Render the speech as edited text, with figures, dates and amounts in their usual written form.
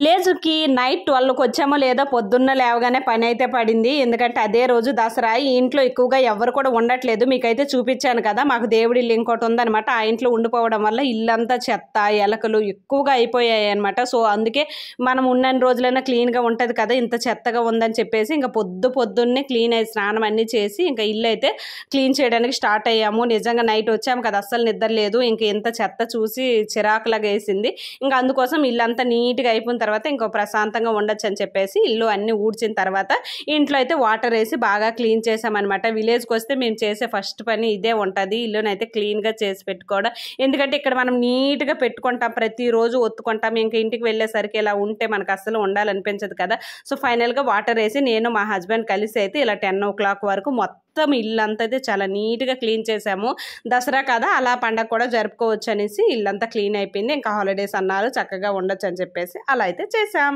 విలేజ్‌కి నైట్ 12కి వచ్చామో లేదో పొద్దున్న లేవగానే పనైతే పడింది. ఎందుకంటే అదే రోజు దసరా. ఈ ఇంట్లో ఎక్కువగా ఎవ్వరు కూడా ఉండట్లేదు. మీకైతే చూపిచ్చాను కదా! మాకు దేవుడి ఇల్లు ఇంకోటి ఉందనమాట. ఆ ఇంట్లో ఉండిపోవడం వల్ల ఇల్లంతా చెత్త, ఎలకలు ఎక్కువగా అయిపోయాయనమాట. సో, అందుకే మనం ఉన్నన్ని రోజులైనా క్లీన్‌గా ఉంటది కదా! ఇంత చెత్తగా ఉందని చెప్పేసి ఇంక పొద్దున్నే స్నానం అన్నీ చేసి ఇంక ఇల్లయితే క్లీన్ చేయడానికి స్టార్ట్ అయ్యాము. నిజంగా నైట్ వచ్చాము కదా! అస్సలు నిద్ర లేదు. ఇంక ఇంత చెత్త చూసి చిరాకులాగేసింది. ఇంక అందుకోసం ఇల్లంతా నీట్‌గా అయిపోయిన తర్వాత ఇంకో ప్రశాంతంగా ఉండొచ్చని చెప్పేసి ఇల్లు అన్నీ ఊడ్చిన తర్వాత ఇంట్లో అయితే వాటర్ వేసి బాగా క్లీన్ చేసామనమాట. విలేజ్‌కి వస్తే మేము చేసే ఫస్ట్ పని ఇదే ఉంటది. ఇల్లునైతే క్లీన్‌గా చేసి పెట్టుకోవడం. ఎందుకంటే ఇక్కడ మనం నీట్‌గా పెట్టుకుంటాం. ప్రతిరోజు ఒత్తుకుంటాం. ఇంక ఇంటికి వెళ్ళేసరికి ఇలా ఉంటే మనకు అస్సలు ఉండాలనిపించదు కదా! సో, ఫైనల్‌గా వాటర్ వేసి నేను మా హస్బెండ్ కలిసి అయితే ఇలా 10:00 వరకు మొత్తం ఇల్లంతా అయితే చాలా నీట్‌గా క్లీన్ చేసాము. దసరా కదా! అలా పండగ కూడా జరుపుకోవచ్చు అనేసి ఇల్లంతా క్లీన్ అయిపోయింది. ఇంకా హాలిడేస్ అన్నారు చక్కగా ఉండొచ్చని చెప్పేసి అలా అయితే చేసాం.